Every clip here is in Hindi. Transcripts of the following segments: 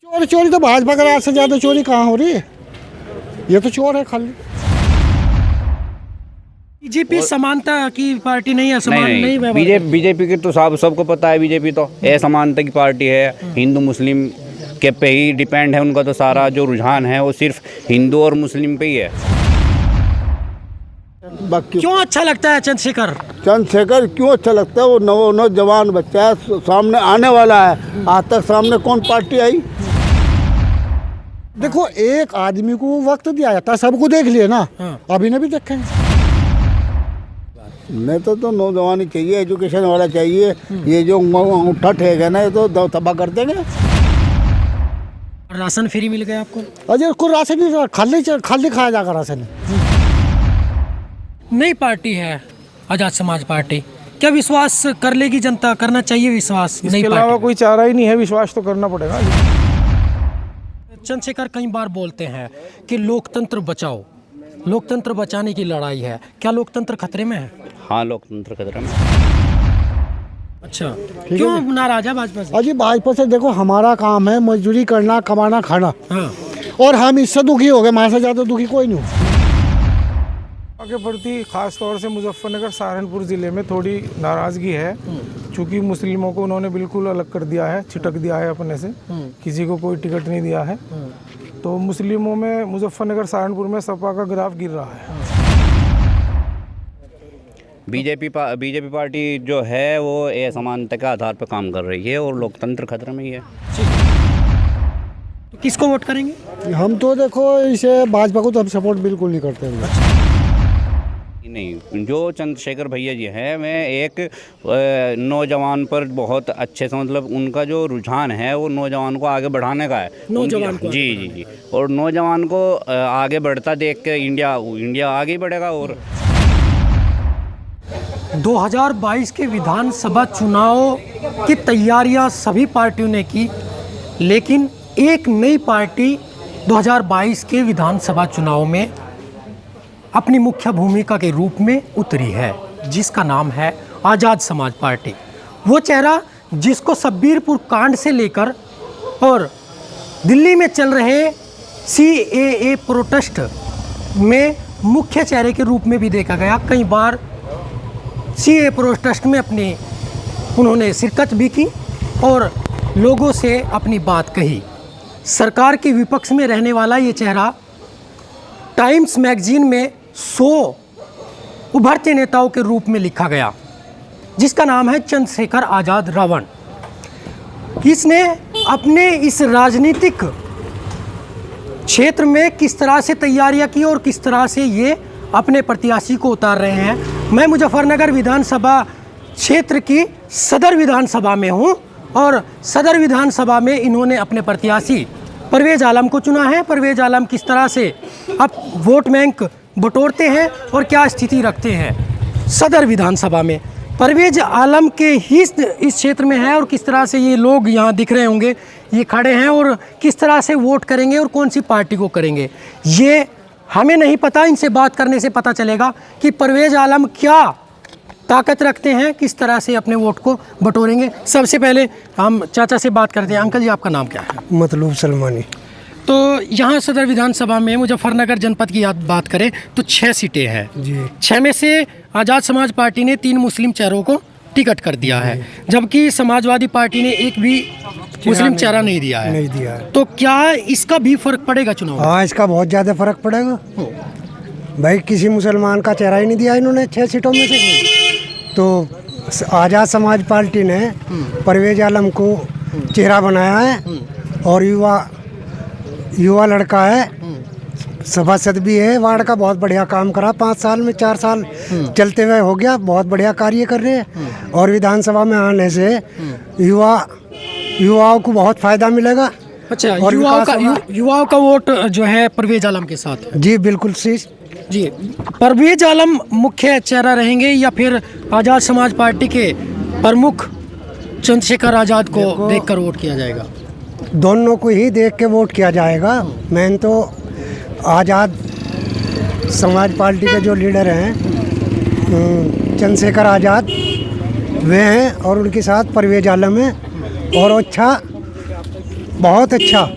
चोरी चोरी तो भाजपा के राज से ज्यादा चोरी कहाँ हो रही है। ये तो चोर है खाली। बीजेपी समानता की पार्टी नहीं है, समान नहीं बीजेपी की तो सबको पता है। बीजेपी तो असमानता की पार्टी है। हिंदू मुस्लिम के पे ही डिपेंड है उनका, तो सारा जो रुझान है वो सिर्फ हिंदू और मुस्लिम पे ही है। क्यों अच्छा लगता है चंद्रशेखर? चंद्रशेखर क्यों अच्छा लगता है? वो नौजवान बच्चा है, सामने आने वाला है। आज तक सामने कौन पार्टी आई? देखो, एक आदमी को वक्त दिया जाता है, सबको देख लिए ना। अभी ने भी देखे। मैं तो नौजवानी चाहिए, एजुकेशन वाला चाहिए। ये जो अंगूठा ठेक है ना, ये तो तबाह कर देंगे। राशन फ्री मिल गया आपको? अजय को राशन नहीं, खाली खाया जाएगा राशन। नई पार्टी है आजाद समाज पार्टी, क्या विश्वास कर लेगी जनता? करना चाहिए विश्वास? इसके अलावा कोई चारा ही नहीं है, विश्वास तो करना पड़ेगा। चंद्रशेखर कई बार बोलते हैं कि लोकतंत्र बचाओ, लोकतंत्र बचाने की लड़ाई है। क्या लोकतंत्र खतरे में है? हाँ, लोकतंत्र खतरे में। अच्छा, क्यों नाराज है भाजपा से? अजी भाजपा से देखो, हमारा काम है मजदूरी करना, कमाना, खाना। हाँ। और हम इससे दुखी हो गए, हमारे से ज्यादा दुखी कोई नहीं हो। के प्रति खास तौर से मुजफ्फरनगर सहारनपुर ज़िले में थोड़ी नाराज़गी है, क्योंकि मुस्लिमों को उन्होंने बिल्कुल अलग कर दिया है, छिटक दिया है अपने से। किसी को कोई टिकट नहीं दिया है। तो मुस्लिमों में मुजफ्फरनगर सहारनपुर में सपा का ग्राफ गिर रहा है। बीजेपी पार्टी जो है वो असमानता के आधार पर काम कर रही है और लोकतंत्र खतरे में ही है। तो किसको वोट करेंगे? हम तो देखो, इसे भाजपा को तो हम सपोर्ट बिल्कुल नहीं करते हैं। नहीं, जो चंद्रशेखर भैया जी हैं, मैं एक नौजवान पर बहुत अच्छे से, मतलब उनका जो रुझान है वो नौजवान को आगे बढ़ाने का है। नौजवान को? जी। और नौजवान को आगे बढ़ता देख के इंडिया आगे बढ़ेगा। और 2022 के विधानसभा चुनाव की तैयारियां सभी पार्टियों ने की, लेकिन एक नई पार्टी 2022 के विधानसभा चुनाव में अपनी मुख्य भूमिका के रूप में उतरी है, जिसका नाम है आज़ाद समाज पार्टी। वो चेहरा जिसको शब्बीरपुर कांड से लेकर और दिल्ली में चल रहे CAA प्रोटेस्ट में मुख्य चेहरे के रूप में भी देखा गया। कई बार CAA प्रोटेस्ट में उन्होंने शिरकत भी की और लोगों से अपनी बात कही। सरकार के विपक्ष में रहने वाला ये चेहरा टाइम्स मैगजीन में 100 उभरते नेताओं के रूप में लिखा गया, जिसका नाम है चंद्रशेखर आज़ाद रावण। इसने अपने इस राजनीतिक क्षेत्र में किस तरह से तैयारियां की और किस तरह से ये अपने प्रत्याशी को उतार रहे हैं। मैं मुजफ्फरनगर विधानसभा क्षेत्र की सदर विधानसभा में हूँ और सदर विधानसभा में इन्होंने अपने प्रत्याशी परवेज आलम को चुना है। परवेज आलम किस तरह से अब वोट बैंक बटोरते हैं और क्या स्थिति रखते हैं सदर विधानसभा में, परवेज आलम के ही इस क्षेत्र में है। और किस तरह से ये लोग यहाँ दिख रहे होंगे, ये खड़े हैं और किस तरह से वोट करेंगे और कौन सी पार्टी को करेंगे, ये हमें नहीं पता। इनसे बात करने से पता चलेगा कि परवेज आलम क्या ताकत रखते हैं, किस तरह से अपने वोट को बटोरेंगे। सबसे पहले हम चाचा से बात करते हैं। अंकल जी, आपका नाम क्या है? मतलूब सलमानी। तो यहाँ सदर विधानसभा में मुजफ्फरनगर जनपद की बात करें तो 6 सीटें हैं जी। 6 में से आज़ाद समाज पार्टी ने 3 मुस्लिम चेहरों को टिकट कर दिया है, जबकि समाजवादी पार्टी ने एक भी मुस्लिम चेहरा नहीं दिया है। तो क्या इसका भी फर्क पड़ेगा चुनाव में? हाँ, इसका बहुत ज़्यादा फर्क पड़ेगा भाई। किसी मुसलमान का चेहरा ही नहीं दिया इन्होंने 6 सीटों में से। तो आज़ाद समाज पार्टी ने परवेज आलम को चेहरा बनाया है और युवा लड़का है, सभासद भी है, वार्ड का बहुत बढ़िया काम करा। 5 साल में 4 साल चलते हुए हो गया, बहुत बढ़िया कार्य कर रहे हैं। और विधानसभा में आने से युवाओं को बहुत फायदा मिलेगा। अच्छा, युवाओं का वोट जो है परवेज आलम के साथ है? जी बिल्कुल सही जी। परवेज आलम मुख्य चेहरा रहेंगे या फिर आज़ाद समाज पार्टी के प्रमुख चंद्रशेखर आज़ाद को देखकर वोट किया जाएगा? दोनों को ही देख के वोट किया जाएगा। मैं तो आज़ाद समाज पार्टी के जो लीडर हैं चंद्रशेखर आज़ाद वे हैं और उनके साथ परवेज आलम है और अच्छा बहुत अच्छा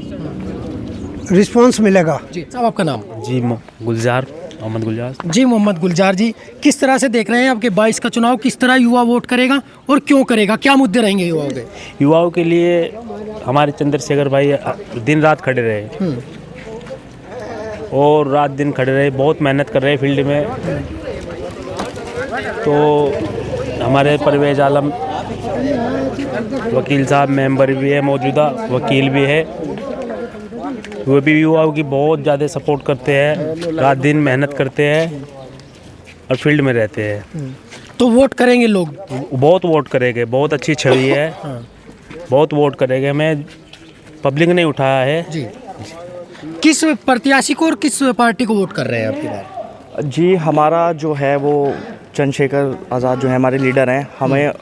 रिस्पांस मिलेगा। जी साहब, आपका नाम? जी गुलजार, मोहम्मद गुलजार। जी मोहम्मद गुलजार जी, किस तरह से देख रहे हैं आपके 22 का चुनाव? किस तरह युवा वोट करेगा और क्यों करेगा? क्या मुद्दे रहेंगे युवाओं के? युवाओं के लिए हमारे चंद्रशेखर भाई दिन रात खड़े रहे और रात दिन खड़े रहे, बहुत मेहनत कर रहे हैं फील्ड में। तो हमारे परवेज आलम वकील साहब मेंबर भी है, मौजूदा वकील भी है, वो भी युवाओं की बहुत ज़्यादा सपोर्ट करते हैं, रात दिन मेहनत करते हैं और फील्ड में रहते हैं। तो वोट करेंगे लोग? बहुत वोट करेंगे, बहुत अच्छी छवि है, बहुत वोट करेंगे। हमें पब्लिक ने उठाया है। जी, किस प्रत्याशी को और किस पार्टी को वोट कर रहे हैं आपकी बार? जी, हमारा जो है वो चंद्रशेखर आज़ाद जो है हमारे लीडर हैं, हमें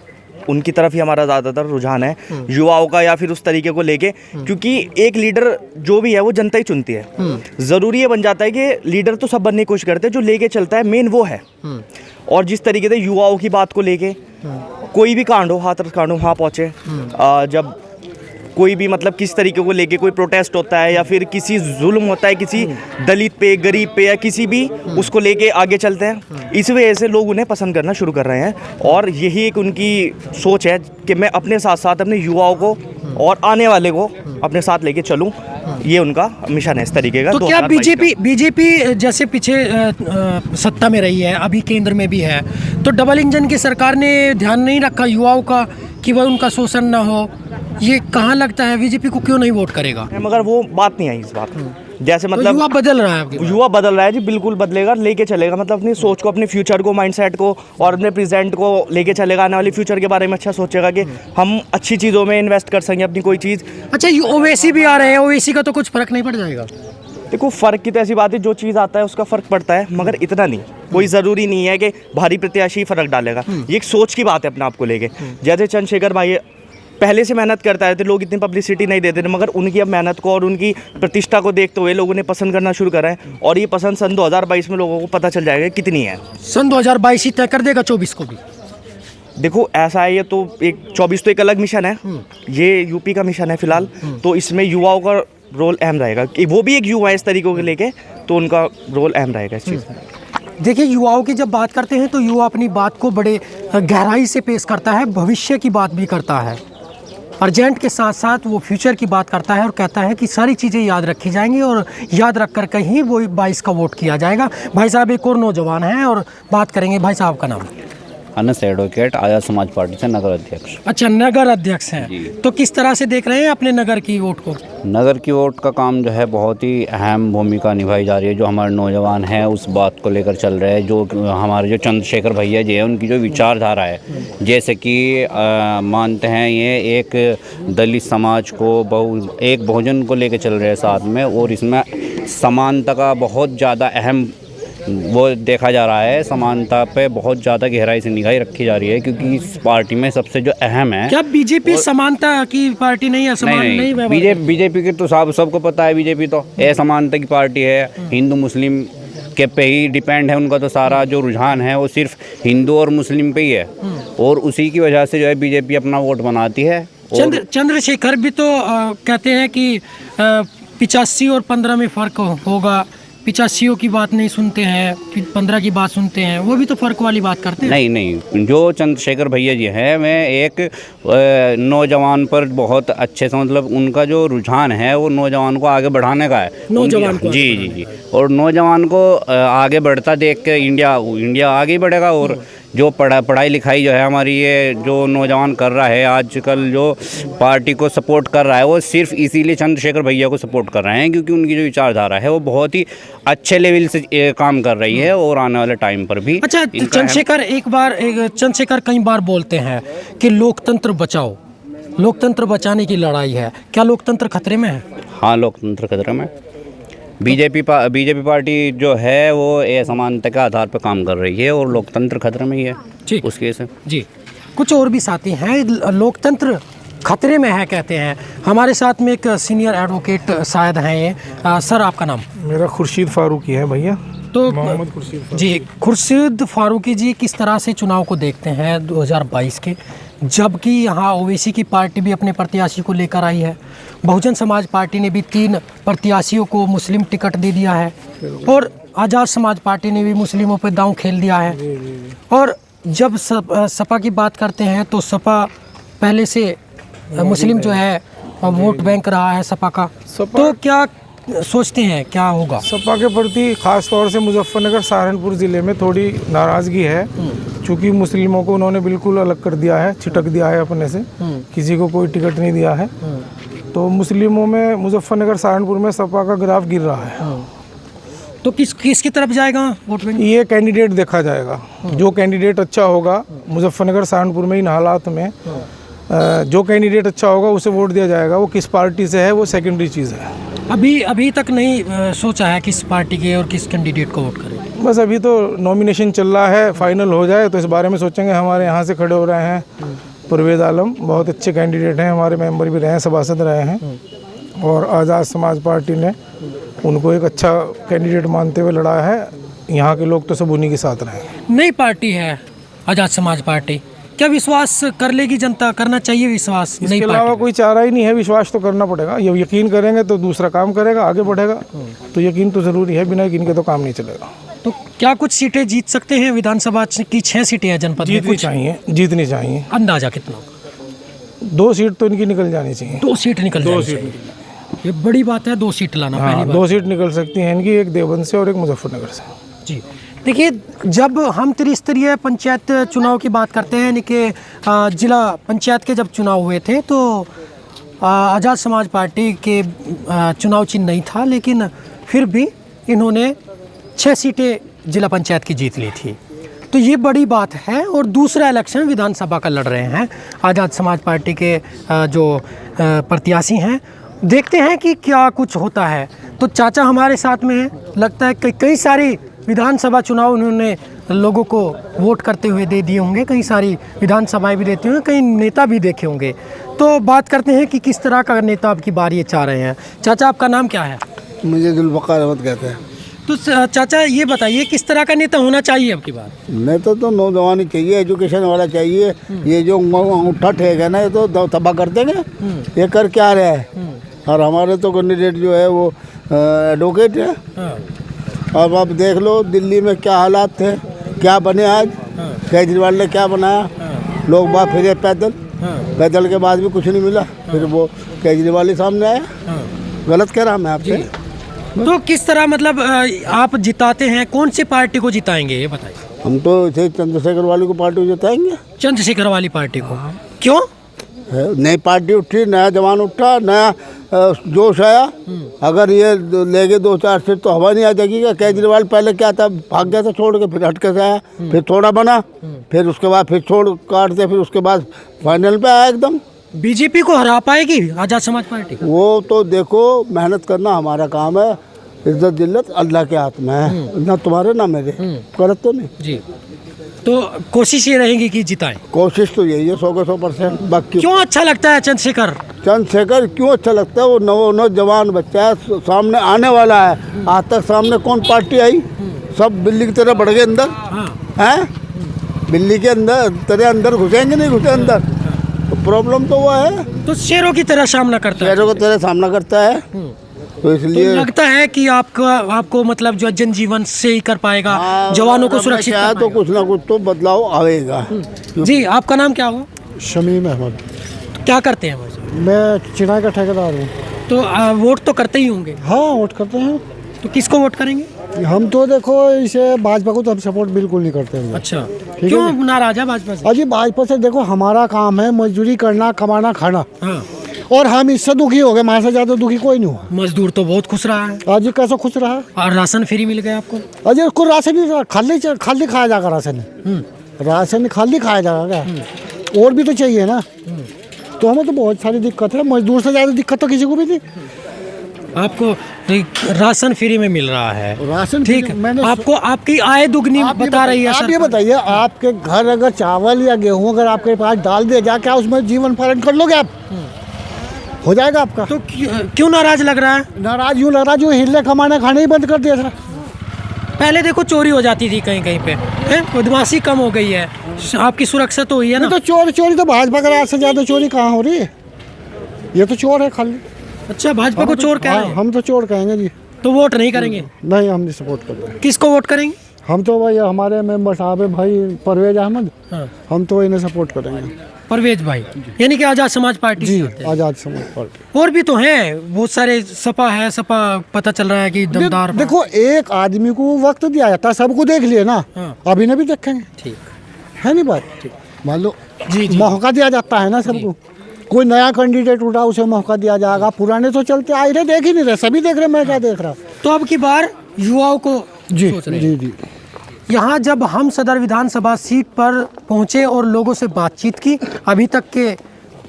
उनकी तरफ ही हमारा ज़्यादातर रुझान है, युवाओं का या फिर उस तरीके को लेके, क्योंकि एक लीडर जो भी है वो जनता ही चुनती है। ज़रूरी ये बन जाता है कि लीडर तो सब बनने की कोशिश करते हैं, जो लेके चलता है मेन वो है। और जिस तरीके से युवाओं की बात को लेके कोई भी कांड हो, हाथरस कांड हो, वहाँ पहुँचे। जब कोई भी मतलब किस तरीके को लेके कोई प्रोटेस्ट होता है या फिर किसी जुल्म होता है किसी दलित पे, गरीब पे या किसी भी, उसको लेके आगे चलते हैं। इस वजह से लोग उन्हें पसंद करना शुरू कर रहे हैं और यही एक उनकी सोच है कि मैं अपने साथ साथ अपने युवाओं को और आने वाले को अपने साथ लेके चलूं। ये उनका मिशन है इस तरीके का। तो क्या बीजेपी जैसे पीछे सत्ता में रही है, अभी केंद्र में भी है, तो डबल इंजन की सरकार ने ध्यान नहीं रखा युवाओं का कि वह उनका शोषण ना हो? ये कहाँ लगता है बीजेपी को क्यों नहीं वोट करेगा? मगर वो बात नहीं आई इस बात। जैसे तो मतलब युवा बदल रहा है आपके? युवा बदल रहा है जी, बिल्कुल बदलेगा, लेके चलेगा, मतलब अपनी सोच को, अपने फ्यूचर को, माइंडसेट को और अपने प्रेजेंट को लेके चलेगा। आने वाली फ्यूचर के बारे में अच्छा सोचेगा कि हम अच्छी चीज़ों में इन्वेस्ट कर सकें अपनी कोई चीज़। अच्छा, ओवैसी भी आ रहे हैं, ओवैसी का तो कुछ फर्क नहीं पड़ जाएगा? देखो, फ़र्क की तो ऐसी बात है, जो चीज़ आता है उसका फ़र्क पड़ता है, मगर इतना नहीं। कोई ज़रूरी नहीं है कि भारी प्रत्याशी फ़र्क डालेगा। ये एक सोच की बात है अपने आप को लेके। जैसे चंद्रशेखर भाई पहले से मेहनत करता है, तो लोग इतनी पब्लिसिटी नहीं देते थे, मगर उनकी अब मेहनत को और उनकी प्रतिष्ठा को देखते हुए लोग उन्हें पसंद करना शुरू कर रहे हैं। और ये पसंद सन 2022 में लोगों को पता चल जाएगा कितनी है। सन 2022 ही तय कर देगा 24 को भी? देखो, ऐसा है, ये तो एक 24 तो एक अलग मिशन है, ये यूपी का मिशन है फिलहाल। तो इसमें युवाओं का रोल अहम रहेगा कि वो भी एक युवा है इस तरीकों को लेके, तो उनका रोल अहम रहेगा इस चीज़ में। देखिए, युवाओं की जब बात करते हैं तो युवा अपनी बात को बड़े गहराई से पेश करता है, भविष्य की बात भी करता है, अर्जेंट के साथ साथ वो फ्यूचर की बात करता है और कहता है कि सारी चीज़ें याद रखी जाएंगी और याद रख कर कहीं वो 22 का वोट किया जाएगा। भाई साहब एक और नौजवान हैं और बात करेंगे। भाई साहब का नाम? अनस एडवोकेट, आज़ाद समाज पार्टी से नगर अध्यक्ष। अच्छा, नगर अध्यक्ष हैं। तो किस तरह से देख रहे हैं अपने नगर की वोट को? नगर की वोट का काम जो है बहुत ही अहम भूमिका निभाई जा रही है। जो हमारे नौजवान हैं उस बात को लेकर चल रहे हैं, जो हमारे जो चंद्रशेखर भैया जी हैं उनकी जो विचारधारा है, जैसे कि मानते हैं ये एक दलित समाज को एक बहुजन को लेकर चल रहे हैं साथ में, और इसमें समानता का बहुत ज़्यादा अहम वो देखा जा रहा है। समानता पे बहुत ज़्यादा गहराई से निगाह रखी जा रही है, क्योंकि इस पार्टी में सबसे जो अहम है। क्या बीजेपी समानता की पार्टी नहीं है? नहीं, बीजेपी की तो सबको पता है, बीजेपी तो असमानता की पार्टी है। हिंदू मुस्लिम के पे ही डिपेंड है उनका, तो सारा जो रुझान है वो सिर्फ हिंदू और मुस्लिम पे ही है, और उसी की वजह से जो है बीजेपी अपना वोट बनाती है। चंद्रशेखर भी तो कहते हैं कि 85 और 15 में फ़र्क होगा। 85 की बात नहीं सुनते हैं, 15 की बात सुनते हैं, वो भी तो फ़र्क वाली बात करते हैं। नहीं, जो चंद्रशेखर भैया जी हैं, मैं एक नौजवान पर बहुत अच्छे से, मतलब उनका जो रुझान है वो नौजवान को आगे बढ़ाने का है। नौजवान को? जी, और नौजवान को आगे बढ़ता देख के इंडिया आगे बढ़ेगा। और जो पढ़ाई लिखाई जो है हमारी, ये जो नौजवान कर रहा है आजकल, जो पार्टी को सपोर्ट कर रहा है, वो सिर्फ इसीलिए चंद्रशेखर भैया को सपोर्ट कर रहे हैं क्योंकि उनकी जो विचारधारा है वो बहुत ही अच्छे लेवल से काम कर रही है, और आने वाले टाइम पर भी। अच्छा, चंद्रशेखर कई बार बोलते हैं कि लोकतंत्र बचाओ, लोकतंत्र बचाने की लड़ाई है। क्या लोकतंत्र खतरे में है? हाँ, लोकतंत्र खतरे में। बीजेपी पार्टी जो है वो असमानता के आधार पर काम कर रही है, और लोकतंत्र खतरे में ही है। ठीक, उसके से जी कुछ और भी साथी हैं, लोकतंत्र खतरे में है कहते हैं। हमारे साथ में एक सीनियर एडवोकेट शायद हैं ये। सर आपका नाम? मेरा खुर्शीद फारूकी है भैया। तो मोहम्मद खुर्शीद जी, खुर्शीद फारूकी जी, किस तरह से चुनाव को देखते हैं 2022 के? जबकि यहाँ ओवैसी की पार्टी भी अपने प्रत्याशी को लेकर आई है। बहुजन समाज पार्टी ने भी 3 प्रत्याशियों को मुस्लिम टिकट दे दिया है और आज़ाद समाज पार्टी ने भी मुस्लिमों पर दांव खेल दिया है। और जब सपा की बात करते हैं तो सपा पहले से मुस्लिम जो है वोट बैंक रहा है सपा का। तो क्या सोचते हैं क्या होगा? सपा के प्रति खास तौर से मुजफ्फरनगर सहारनपुर ज़िले में थोड़ी नाराज़गी है, क्योंकि मुस्लिमों को उन्होंने बिल्कुल अलग कर दिया है, छिटक दिया है अपने से, किसी को कोई टिकट नहीं दिया है। तो मुस्लिमों में मुजफ्फरनगर सहारनपुर में सपा का ग्राफ गिर रहा है। तो किसकी तरफ जाएगा वोट बैंक? ये कैंडिडेट देखा जाएगा, जो कैंडिडेट अच्छा होगा मुजफ्फरनगर सहारनपुर में इन हालात में जो कैंडिडेट अच्छा होगा उसे वोट दिया जाएगा। वो किस पार्टी से है वो सेकेंडरी चीज़ है। अभी तक नहीं सोचा है किस पार्टी के और किस कैंडिडेट को वोट करें? बस अभी तो नॉमिनेशन चल रहा है, फाइनल हो जाए तो इस बारे में सोचेंगे। हमारे यहाँ से खड़े हो रहे हैं परवेज़ आलम, बहुत अच्छे कैंडिडेट हैं, हमारे मेंबर भी रहे हैं, सभासद रहे हैं, और आज़ाद समाज पार्टी ने उनको एक अच्छा कैंडिडेट मानते हुए लड़ा है। यहाँ के लोग तो सब उन्हीं के साथ रहे हैं। नई पार्टी है आज़ाद समाज पार्टी, क्या विश्वास कर लेगी जनता? करना चाहिए विश्वास? इसके अलावा कोई चारा ही नहीं है, विश्वास तो करना पड़ेगा। ये यकीन करेंगे तो दूसरा काम करेगा, आगे बढ़ेगा। तो यकीन तो ज़रूरी है, बिना यकीन के तो काम नहीं चलेगा। तो क्या कुछ सीटें जीत सकते हैं? विधानसभा की 6 सीटें हैं जनपद में, जीतनी चाहिए। अंदाजा कितना? 2 सीट तो इनकी निकल जानी चाहिए। 2 सीट निकल जानी चाहिए। ये बड़ी बात है, 2 सीट लाना। हाँ, 2 सीट निकल सकती हैं इनकी, एक देवबंद से और एक मुजफ्फरनगर से। जी देखिए, जब हम त्रिस्तरीय पंचायत चुनाव की बात करते हैं, यानी कि जिला पंचायत के जब चुनाव हुए थे तो आज़ाद समाज पार्टी के चुनाव चिन्ह नहीं था, लेकिन फिर भी इन्होंने 6 सीटें जिला पंचायत की जीत ली थी। तो ये बड़ी बात है। और दूसरा इलेक्शन विधानसभा का लड़ रहे हैं आज़ाद समाज पार्टी के जो प्रत्याशी हैं। देखते हैं कि क्या कुछ होता है। तो चाचा हमारे साथ में हैं, लगता है कि कई सारी विधानसभा चुनाव उन्होंने लोगों को वोट करते हुए दे दिए होंगे, कई सारी विधानसभाएं भी देते होंगे, कई नेता भी देखे होंगे। तो बात करते हैं कि किस तरह का नेता आपकी बार ये चाह रहे हैं। चाचा आपका नाम क्या है? मुझे जुल्फ़िकार अहमद कहते हैं। तो चाचा ये बताइए किस तरह का नेता होना चाहिए आपकी बार? नेता तो नौजवानी चाहिए, एजुकेशन वाला चाहिए। ये जो अंगूठा ठेक है ना, ये तो तबाह कर देंगे। ये कर क्या रहे हैं? और हमारे तो कैंडिडेट जो है वो एडवोकेट है। अब आप देख लो दिल्ली में क्या हालात थे, क्या बने आज। केजरीवाल ने क्या बनाया, लोग बात फिरे पैदल के बाद भी कुछ नहीं मिला। फिर वो केजरीवाल ही सामने आया। गलत कह रहा मैं आपसे। तो किस तरह मतलब आप जिताते हैं, कौन सी पार्टी को जिताएंगे ये बताइए? हम तो इसे चंद्रशेखर वाली को पार्टी को जिताएंगे। चंद्रशेखर वाली पार्टी को क्यों? नई पार्टी उठी, नया जवान उठा, नया जोश आया। अगर ये लेके 2-4 सीट तो हवा नहीं आ जाएगी क्या? केजरीवाल पहले क्या था, भाग गया था छोड़ के, फिर हटके से आया, फिर थोड़ा बना, फिर उसके बाद फिर छोड़ काटते, फिर उसके बाद फाइनल पे आया एकदम। बीजेपी को हरा पाएगी आज़ाद समाज पार्टी? वो तो देखो, मेहनत करना हमारा काम है, इज्जत जिल्लत अल्लाह के हाथ में है, ना तुम्हारे ना मेरे। गलत तो नहीं जी। तो कोशिश ये रहेगी कि जिताएं? कोशिश तो यही है 100% बाकी। क्यों अच्छा लगता है चंद्रशेखर? चंद्रशेखर क्यों अच्छा लगता है? वो नौजवान बच्चा है, सामने आने वाला है। आज तक सामने कौन पार्टी आई? सब बिल्ली की तरह बढ़ गए अंदर हैं। बिल्ली के अंदर तरह अंदर घुसेंगे, नहीं घुसे अंदर। तो प्रॉब्लम तो वो है, तो शेरों की तरह सामना करता है। शेरों की तरह सामना करता है। तो इसलिए तो लगता है कि आपको मतलब जो जनजीवन से ही कर पाएगा, जवानों को सुरक्षित कर तो कुछ ना कुछ तो बदलाव आएगा। जी आपका नाम क्या हुआ? शमीम अहमद। क्या करते हैं वैसे? मैं चिनाई का ठेकेदार हूँ। तो वोट तो करते ही होंगे? हाँ, वोट करते हैं। तो किसको वोट करेंगे? हम तो देखो इसे भाजपा को तो हम सपोर्ट बिल्कुल नहीं करते हैं। अच्छा, क्यों नाराज है भाजपा से? अजी भाजपा से देखो, हमारा काम है मजदूरी करना, कमाना, खाना। हाँ। और हम इससे दुखी हो गए, हमारे से ज्यादा दुखी कोई नहीं हुआ। मजदूर तो बहुत खुश रहा है। अजी कैसे खुश रहा? और राशन फ्री मिल गया आपको? अजी को राशन भी खाली खाया जाएगा। राशन खाली खाया जाएगा क्या? और भी तो चाहिए ना। तो हमें तो बहुत सारी दिक्कत है, मजदूर से ज्यादा दिक्कत तो किसी को भी नहीं। आपको राशन फ्री में मिल रहा है, राशन ठीक है। आपको आपकी आय दुगनी बता रही है। आप ये बताइए, आपके घर अगर चावल या गेहूं अगर आपके पास डाल दिया जाए, क्या उसमें जीवन पालन कर लोगे आप? हो जाएगा आपका। तो क्यों नाराज लग रहा है? नाराज यूँ लग रहा है जो हिले कमाने खाने ही बंद कर दिया था। पहले देखो चोरी हो जाती थी कहीं कहीं पे, बदमाशी कम हो गई है, आपकी सुरक्षा तो हुई है ये ना? तो चोरी तो भाजपा का राज से ज़्यादा चोरी कहाँ हो रही है? ये तो चोर है खाली। अच्छा, भाजपा को चोर कह रहे हैं? हम तो चोर कहेंगे जी। तो वोट नहीं करेंगे? नहीं, हम नहीं सपोर्ट कर रहे हैं। किसको वोट करेंगे? हम तो भाई हमारे मेंबर साहब है भाई परवेज अहमद, हाँ। हम तो इन्हें सपोर्ट करेंगे। परवेज भाई यानी कि आज़ाद समाज पार्टी जी, से होते हैं। आज़ाद समाज पार्टी। और भी तो हैं बहुत सारे, सपा है, सपा पता चल रहा है कि दमदार। देखो, एक आदमी को वक्त दिया जाता है, सबको देख लिए ना, हाँ। अभी ने भी देखेंगे, ठीक है नहीं बात? मान लो जी जी। मौका दिया जाता है ना सबको। कोई नया कैंडिडेट उठा उसे मौका दिया जाएगा, पुराने तो चलते आ रहे, देख ही नहीं रहे, सभी देख रहे, मैं क्या देख रहा। तो अब की बार युवाओं को जी सोच रहे हैं। जी जी। यहाँ जब हम सदर विधानसभा सीट पर पहुँचे और लोगों से बातचीत की, अभी तक के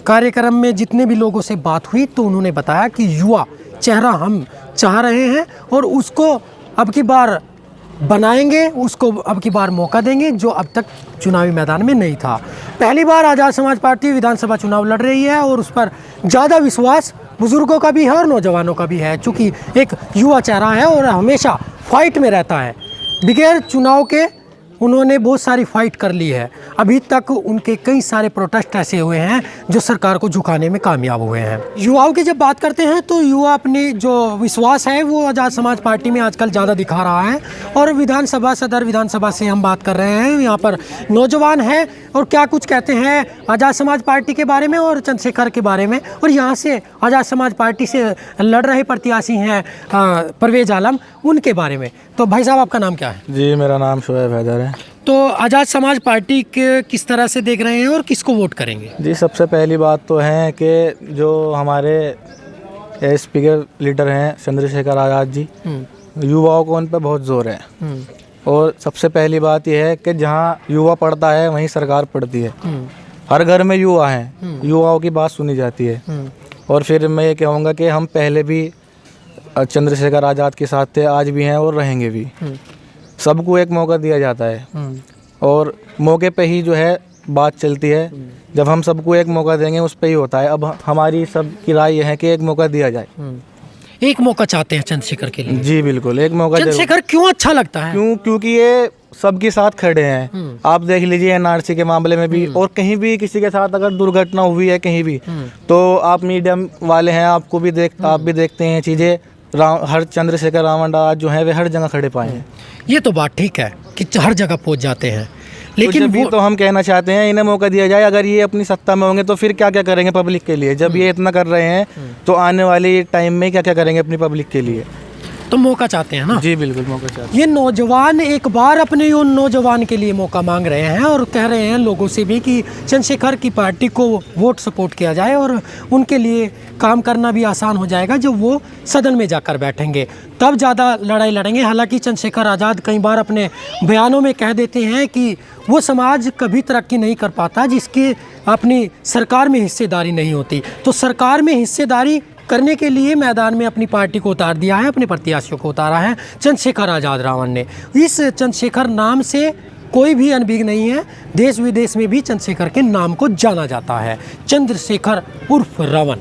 कार्यक्रम में जितने भी लोगों से बात हुई तो उन्होंने बताया कि युवा चेहरा हम चाह रहे हैं और उसको अब की बार बनाएंगे, उसको अब की बार मौका देंगे जो अब तक चुनावी मैदान में नहीं था। पहली बार आज़ाद समाज पार्टी विधानसभा चुनाव लड़ रही है और उस पर ज़्यादा विश्वास बुजुर्गों का भी है और नौजवानों का भी है, चूँकि एक युवा चेहरा है और हमेशा फाइट में रहता है। बगैर चुनाव के उन्होंने बहुत सारी फाइट कर ली है। अभी तक उनके कई सारे प्रोटेस्ट ऐसे हुए हैं जो सरकार को झुकाने में कामयाब हुए हैं। युवाओं की जब बात करते हैं तो युवा अपने जो विश्वास है वो आज़ाद समाज पार्टी में आजकल ज़्यादा दिखा रहा है। और विधानसभा, सदर विधानसभा से हम बात कर रहे हैं, यहाँ पर नौजवान हैं और क्या कुछ कहते हैं आज़ाद समाज पार्टी के बारे में और चंद्रशेखर के बारे में। और यहाँ से आज़ाद समाज पार्टी से लड़ रहे प्रत्याशी हैं परवेज आलम, उनके बारे में। तो भाई साहब, आपका नाम क्या है? जी, मेरा नाम शोएब हैदर है। तो आज़ाद समाज पार्टी के किस तरह से देख रहे हैं और किसको वोट करेंगे? जी, सबसे पहली बात तो है कि जो हमारे स्पीकर लीडर हैं चंद्रशेखर आज़ाद जी, युवाओं को उन पर बहुत जोर है। और सबसे पहली बात यह है कि जहाँ युवा पढ़ता है वहीं सरकार पढ़ती है। हर घर में युवा हैं, युवाओं की बात सुनी जाती है। और फिर मैं ये कहूँगा कि हम पहले भी चंद्रशेखर आज़ाद के साथ थे, आज भी हैं और रहेंगे भी। सबको एक मौका दिया जाता है और मौके पे ही जो है बात चलती है। जब हम सबको एक मौका देंगे उस पे ही होता है। अब हमारी सब की राय यह है कि एक मौका दिया जाए। एक मौका चाहते हैं चंद्रशेखर के लिए? जी बिल्कुल, एक मौका। चंद्रशेखर क्यों अच्छा लगता है? क्योंकि ये सबके साथ खड़े हैं। आप देख लीजिए एनआरसी के मामले में भी, और कहीं भी किसी के साथ अगर दुर्घटना हुई है कहीं भी, तो आप मीडियम वाले हैं, आपको भी आप भी देखते हैं चीज़ें। हर चंद्रशेखर रावण जो है वे हर जगह खड़े पाए हैं। ये तो बात ठीक है कि हर जगह पहुंच जाते हैं, लेकिन तो, तो हम कहना चाहते हैं इन्हें मौका दिया जाए। अगर ये अपनी सत्ता में होंगे तो फिर क्या क्या करेंगे पब्लिक के लिए? जब ये इतना कर रहे हैं तो आने वाले टाइम में क्या क्या करेंगे अपनी पब्लिक के लिए? तो मौका चाहते हैं ना? जी बिल्कुल, मौका चाहते हैं। ये नौजवान एक बार अपने उन नौजवान के लिए मौका मांग रहे हैं और कह रहे हैं लोगों से भी कि चंद्रशेखर की पार्टी को वोट सपोर्ट किया जाए और उनके लिए काम करना भी आसान हो जाएगा जब वो सदन में जाकर बैठेंगे, तब ज़्यादा लड़ाई लड़ेंगे। हालांकि चंद्रशेखर आज़ाद कई बार अपने बयानों में कह देते हैं कि वो समाज कभी तरक्की नहीं कर पाता जिसकी अपनी सरकार में हिस्सेदारी नहीं होती। तो सरकार में हिस्सेदारी करने के लिए मैदान में अपनी पार्टी को उतार दिया है, अपने प्रत्याशियों को उतारा है चंद्रशेखर आज़ाद रावण ने। इस चंद्रशेखर नाम से कोई भी अनभिज्ञ नहीं है, देश विदेश में भी चंद्रशेखर के नाम को जाना जाता है, चंद्रशेखर उर्फ रावण।